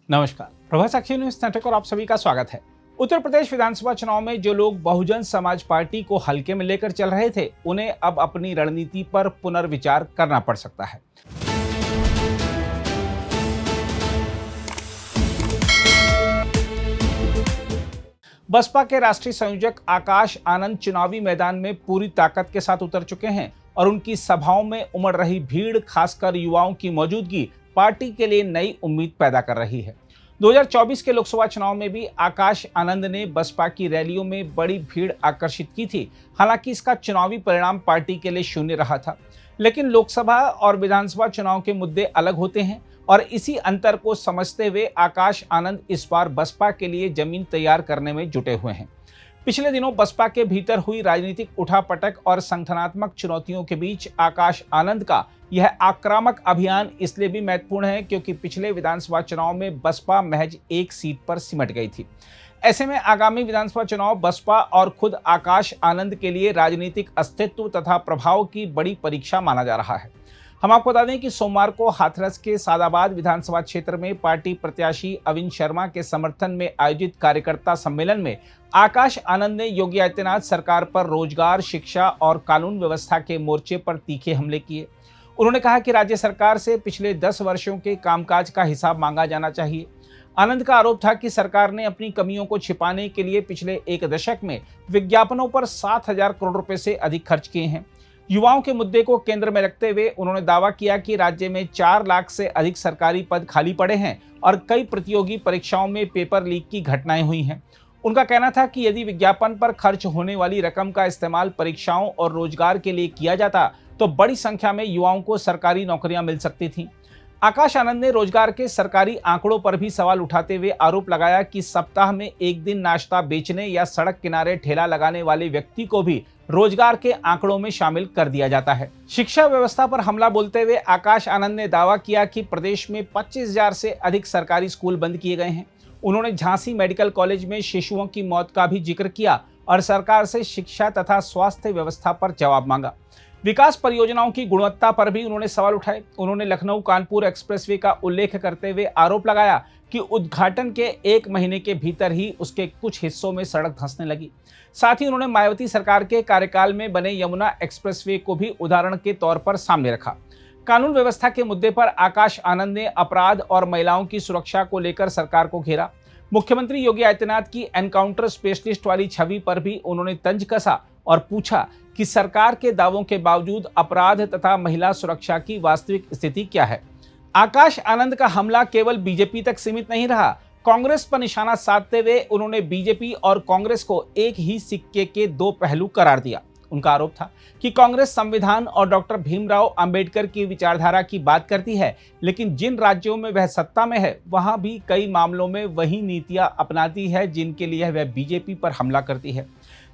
नमस्कार, प्रभा साक्षी news network और आप सभी का स्वागत है। उत्तर प्रदेश विधानसभा चुनाव में जो लोग बहुजन समाज पार्टी को हल्के में लेकर चल रहे थे, उन्हें अब अपनी रणनीति पर पुनर्विचार करना पड़ सकता है। बसपा के राष्ट्रीय संयोजक आकाश आनंद चुनावी मैदान में पूरी ताकत के साथ उतर चुके हैं और उनकी सभाओं में उमड़ रही भीड़, खासकर युवाओं की मौजूदगी पार्टी के लिए नई उम्मीद पैदा कर रही है। 2024 के लोकसभा चुनाव में भी आकाश आनंद ने बसपा की रैलियों में बड़ी भीड़ आकर्षित की थी। हालांकि इसका चुनावी परिणाम पार्टी के लिए शून्य रहा था, लेकिन लोकसभा और विधानसभा चुनाव के मुद्दे अलग होते हैं और इसी अंतर को समझते हुए आकाश आनंद इस बार बसपा के लिए जमीन तैयार करने में जुटे हुए हैं। पिछले दिनों बसपा के भीतर हुई राजनीतिक उठापटक और संगठनात्मक चुनौतियों के बीच आकाश आनंद का यह आक्रामक अभियान इसलिए भी महत्वपूर्ण है क्योंकि पिछले विधानसभा चुनाव में बसपा महज एक सीट पर सिमट गई थी। ऐसे में आगामी विधानसभा चुनाव बसपा और खुद आकाश आनंद के लिए राजनीतिक अस्तित्व तथा प्रभाव की बड़ी परीक्षा माना जा रहा है। हम आपको बता दें कि सोमवार को हाथरस के सादाबाद विधानसभा क्षेत्र में पार्टी प्रत्याशी अविन शर्मा के समर्थन में आयोजित कार्यकर्ता सम्मेलन में आकाश आनंद ने योगी आदित्यनाथ सरकार पर रोजगार, शिक्षा और कानून व्यवस्था के मोर्चे पर तीखे हमले किए। उन्होंने कहा कि राज्य सरकार से पिछले 10 वर्षों के कामकाज का हिसाब मांगा जाना चाहिए। आनंद का आरोप था कि सरकार ने अपनी कमियों को छिपाने के लिए पिछले एक दशक में विज्ञापनों पर 7,000 करोड़ रुपए से अधिक खर्च किए हैं। युवाओं के मुद्दे को केंद्र में रखते हुए उन्होंने दावा किया कि राज्य में 4 लाख से अधिक सरकारी पद खाली पड़े हैं और कई प्रतियोगी परीक्षाओं में पेपर लीक की घटनाएं हुई हैं। उनका कहना था कि यदि विज्ञापन पर खर्च होने वाली रकम का इस्तेमाल परीक्षाओं और रोजगार के लिए किया जाता तो बड़ी संख्या में युवाओं को सरकारी नौकरियां मिल सकती थीं। आकाश आनंद ने रोजगार के सरकारी आंकड़ों पर भी सवाल उठाते हुए आरोप लगाया कि सप्ताह में एक दिन नाश्ता बेचने या सड़क किनारे ठेला लगाने वाले व्यक्ति को भी रोजगार के आंकड़ों में शामिल कर दिया जाता है। शिक्षा व्यवस्था पर हमला बोलते हुए आकाश आनंद ने दावा किया कि प्रदेश में 25,000 से अधिक सरकारी स्कूल बंद किए गए हैं। उन्होंने झांसी मेडिकल कॉलेज में शिशुओं की मौत का भी जिक्र किया और सरकार से शिक्षा तथा स्वास्थ्य व्यवस्था पर जवाब मांगा। विकास परियोजनाओं की गुणवत्ता पर भी उन्होंने सवाल उठाए। उन्होंने लखनऊ कानपुर एक्सप्रेसवे का उल्लेख करते हुए आरोप लगाया कि उद्घाटन के 1 महीने के भीतर ही उसके कुछ हिस्सों में सड़क धंसने लगी। साथ ही उन्होंने मायावती सरकार के कार्यकाल में बने यमुना एक्सप्रेसवे को भी उदाहरण के तौर पर सामने रखा। कानून व्यवस्था के मुद्दे पर आकाश आनंद ने अपराध और महिलाओं की सुरक्षा को लेकर सरकार को घेरा। मुख्यमंत्री योगी आदित्यनाथ की एनकाउंटर स्पेशलिस्ट वाली छवि पर भी उन्होंने तंज कसा और पूछा कि सरकार के दावों के बावजूद अपराध तथा महिला सुरक्षा की वास्तविक स्थिति क्या है। आकाश आनंद का हमला केवल बीजेपी तक सीमित नहीं रहा। कांग्रेस पर निशाना साधते हुए उन्होंने बीजेपी और कांग्रेस को एक ही सिक्के के 2 पहलू करार दिया। उनका आरोप था कि कांग्रेस संविधान और डॉक्टर भीमराव अंबेडकर की विचारधारा की बात करती है, लेकिन जिन राज्यों में वह सत्ता में है वहां भी कई मामलों में वही नीतियां अपनाती है जिनके लिए वह बीजेपी पर हमला करती है।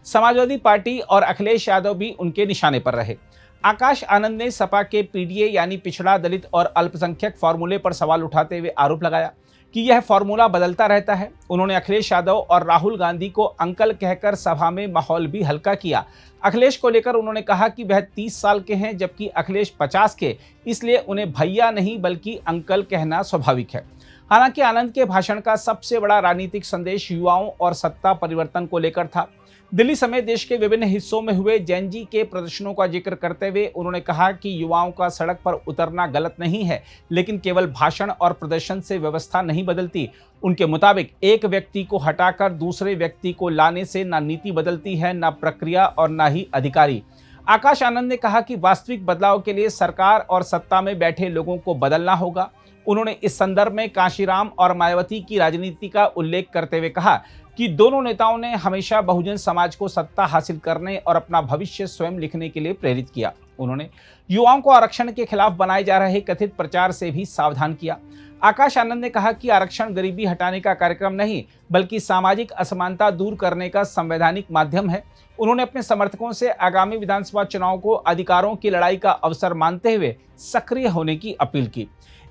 समाजवादी पार्टी और अखिलेश यादव भी उनके निशाने पर रहे। आकाश आनंद ने सपा के पीडीए यानी पिछड़ा, दलित और अल्पसंख्यक फॉर्मूले पर सवाल उठाते हुए आरोप लगाया कि यह फॉर्मूला बदलता रहता है। उन्होंने अखिलेश यादव और राहुल गांधी को अंकल कहकर सभा में माहौल भी हल्का किया। अखिलेश को लेकर उन्होंने कहा कि वह 30 साल के हैं जबकि अखिलेश 50 के, इसलिए उन्हें भैया नहीं बल्कि अंकल कहना स्वाभाविक है। हालांकि आनंद के भाषण का सबसे बड़ा राजनीतिक संदेश युवाओं और सत्ता परिवर्तन को लेकर था। दिल्ली समेत देश के विभिन्न हिस्सों में हुए जेनजी के प्रदर्शनों का जिक्र करते हुए उन्होंने कहा कि युवाओं का सड़क पर उतरना गलत नहीं है, लेकिन केवल भाषण और प्रदर्शन से व्यवस्था नहीं बदलती। उनके मुताबिक एक व्यक्ति को हटाकर दूसरे व्यक्ति को लाने से ना नीति बदलती है, ना प्रक्रिया और ना ही अधिकारी। आकाश आनंद ने कहा कि वास्तविक बदलाव के लिए सरकार और सत्ता में बैठे लोगों को बदलना होगा। उन्होंने इस संदर्भ में कांशीराम और मायावती की राजनीति का उल्लेख करते हुए कहा कि दोनों नेताओं ने हमेशा बहुजन समाज को सत्ता हासिल करने और अपना भविष्य स्वयं लिखने के लिए प्रेरित किया। उन्होंने युवाओं को आरक्षण के खिलाफ बनाए जा रहे कथित प्रचार से भी सावधान किया। आकाश आनंद ने कहा कि आरक्षण गरीबी हटाने का कार्यक्रम नहीं बल्कि सामाजिक असमानता दूर करने का संवैधानिक माध्यम है। उन्होंने अपने समर्थकों से आगामी विधानसभा चुनाव को अधिकारों की लड़ाई का अवसर मानते हुए सक्रिय होने की अपील की।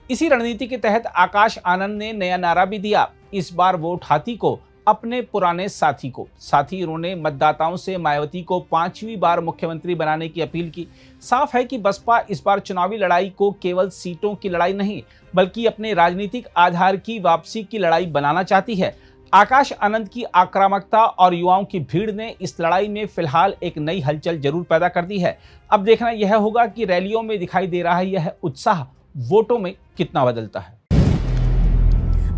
इसी रणनीति के तहत आकाश आनंद ने नया नारा भी दिया, इस बार वोट हाथी को, अपने पुराने साथी को। साथ ही उन्होंने मतदाताओं से मायावती को 5वीं बार मुख्यमंत्री बनाने की अपील की। साफ है कि बसपा इस बार चुनावी लड़ाई को केवल सीटों की लड़ाई नहीं बल्कि अपने राजनीतिक आधार की वापसी की लड़ाई बनाना चाहती है। आकाश आनंद की आक्रामकता और युवाओं की भीड़ ने इस लड़ाई में फिलहाल एक नई हलचल जरूर पैदा कर दी है। अब देखना यह होगा कि रैलियों में दिखाई दे रहा यह उत्साह वोटों में कितना बदलता है।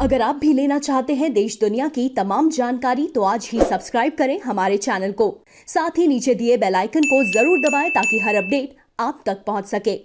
अगर आप भी लेना चाहते हैं देश दुनिया की तमाम जानकारी तो आज ही सब्सक्राइब करें हमारे चैनल को। साथ ही नीचे दिए बेल आइकन को जरूर दबाएं ताकि हर अपडेट आप तक पहुंच सके।